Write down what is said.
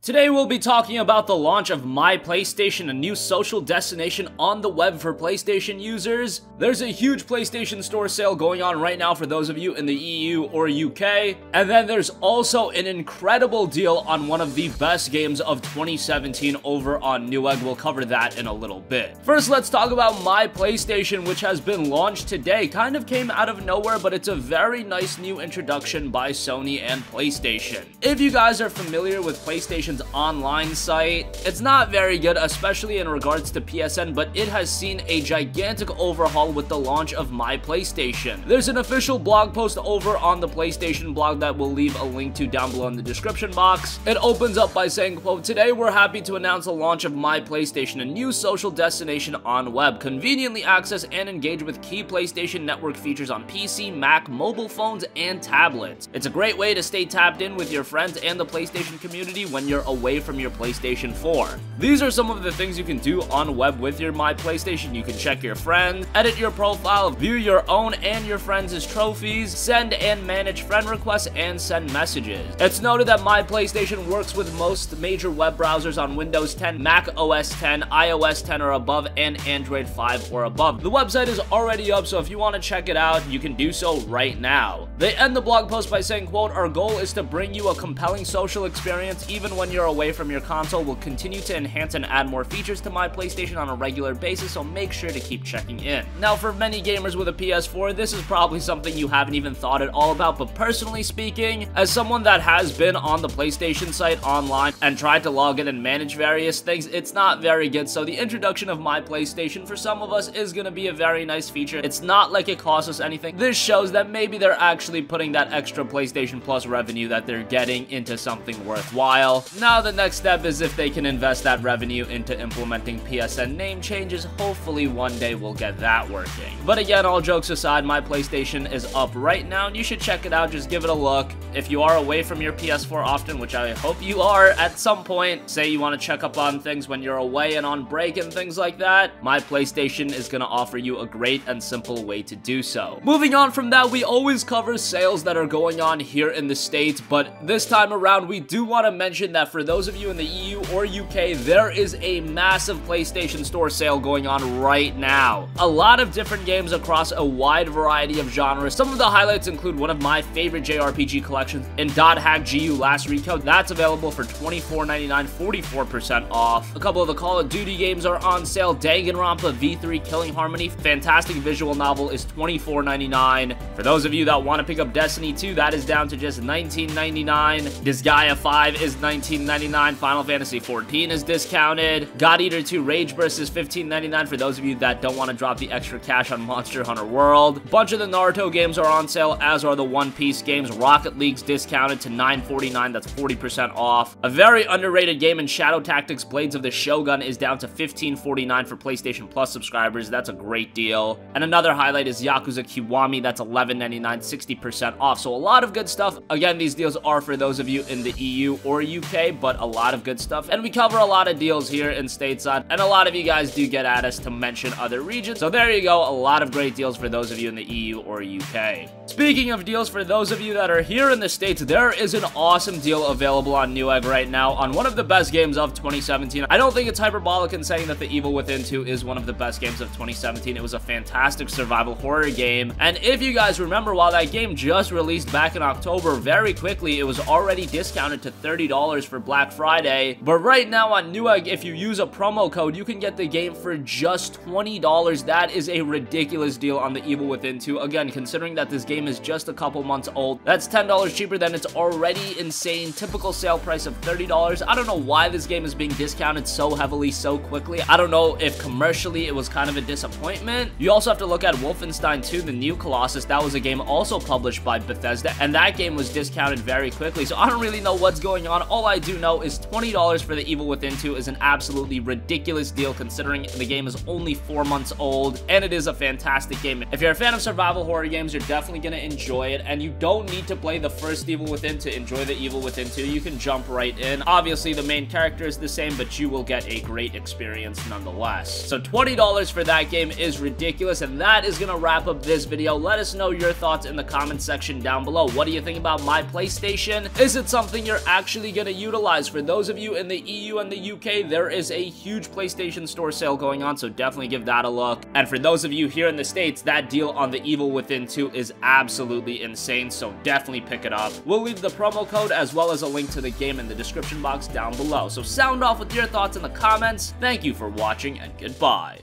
Today we'll be talking about the launch of My PlayStation, a new social destination on the web for PlayStation users. There's a huge PlayStation Store sale going on right now for those of you in the EU or UK. And then there's also an incredible deal on one of the best games of 2017 over on Newegg. We'll cover that in a little bit. First, let's talk about My PlayStation, which has been launched today. Kind of came out of nowhere, but it's a very nice new introduction by Sony and PlayStation. If you guys are familiar with PlayStation's online site, it's not very good, especially in regards to PSN, but it has seen a gigantic overhaul with the launch of My PlayStation. There's an official blog post over on the PlayStation blog that we'll leave a link to down below in the description box. It opens up by saying, quote, "Today we're happy to announce the launch of My PlayStation, a new social destination on web. Conveniently access and engage with key PlayStation Network features on PC, Mac, mobile phones, and tablets. It's a great way to stay tapped in with your friends and the PlayStation community when you're away from your PlayStation 4. These are some of the things you can do on web with your My PlayStation. You can check your friends, edit your profile, view your own and your friends' trophies, send and manage friend requests, and send messages. It's noted that My PlayStation works with most major web browsers on Windows 10, Mac OS 10, iOS 10 or above, and Android 5 or above. The website is already up, so if you want to check it out, you can do so right now." They end the blog post by saying, quote, "Our goal is to bring you a compelling social experience even when you're away from your console. We'll continue to enhance and add more features to My PlayStation on a regular basis, so make sure to keep checking in." Now, for many gamers with a PS4, this is probably something you haven't even thought at all about, but personally speaking, as someone that has been on the PlayStation site online and tried to log in and manage various things, it's not very good, so the introduction of My PlayStation for some of us is going to be a very nice feature. It's not like it costs us anything. This shows that maybe they're actually putting that extra PlayStation Plus revenue that they're getting into something worthwhile. Now, the next step is if they can invest that revenue into implementing PSN name changes. Hopefully one day we'll get that working. But again, all jokes aside, My PlayStation is up right now and you should check it out. Just give it a look. If you are away from your PS4 often, which I hope you are at some point, say you want to check up on things when you're away and on break and things like that, My PlayStation is going to offer you a great and simple way to do so. Moving on from that, we always cover sales that are going on here in the States, but this time around we do want to mention that for those of you in the EU or UK, there is a massive PlayStation Store sale going on right now. A lot of different games across a wide variety of genres. Some of the highlights include one of my favorite JRPG collections in .hack GU Last Recode. That's available for $24.99, 44% off. A couple of the Call of Duty games are on sale. Danganronpa V3 Killing Harmony, fantastic visual novel, is $24.99. For those of you that want to pick up Destiny 2, that is down to just $19.99. Disgaea 5 is $19.99. Final Fantasy 14 is discounted. God Eater 2 Rage Burst is $15.99 for those of you that don't want to drop the extra cash on Monster Hunter World. A bunch of the Naruto games are on sale, as are the One Piece games. Rocket League's discounted to $9.49, that's 40% off. A very underrated game in Shadow Tactics Blades of the Shogun is down to $15.49 for PlayStation Plus subscribers. That's a great deal. And another highlight is Yakuza Kiwami, that's $11.99, 60% off. So a lot of good stuff. Again, these deals are for those of you in the EU or UK, but a lot of good stuff. And we cover a lot of deals here in stateside, and a lot of you guys do get at us to mention other regions. So there you go, a lot of great deals for those of you in the EU or UK. Speaking of deals for those of you that are here in the States, there is an awesome deal available on Newegg right now on one of the best games of 2017. I don't think it's hyperbolic in saying that The Evil Within 2 is one of the best games of 2017. It was a fantastic survival horror game, and if you guys remember, while that game just released back in October, very quickly it was already discounted to $30 for Black Friday. But right now on Newegg, if you use a promo code, you can get the game for just $20. That is a ridiculous deal on The Evil Within 2. Again, considering that this game is just a couple months old, that's $10 cheaper than its already insane typical sale price of $30. I don't know why this game is being discounted so heavily so quickly. I don't know if commercially it was kind of a disappointment. You also have to look at Wolfenstein 2, The New Colossus. That was a game also published by Bethesda, and that game was discounted very quickly, so I don't really know what's going on. All I do know is $20 for The Evil Within 2 is an absolutely ridiculous deal considering the game is only 4 months old, and it is a fantastic game. If you're a fan of survival horror games, you're definitely going to enjoy it, and you don't need to play the first Evil Within to enjoy The Evil Within 2. You can jump right in. Obviously, the main character is the same, but you will get a great experience nonetheless. So $20 for that game is ridiculous, and that is going to wrap up this video. Let us know your thoughts in the comment section down below. What do you think about My PlayStation? Is it something you're actually going to utilize? utilize. For those of you in the EU and the UK, there is a huge PlayStation Store sale going on, so definitely give that a look. And for those of you here in the States, that deal on the Evil Within 2 is absolutely insane, so definitely pick it up. We'll leave the promo code as well as a link to the game in the description box down below. So sound off with your thoughts in the comments. Thank you for watching, and goodbye.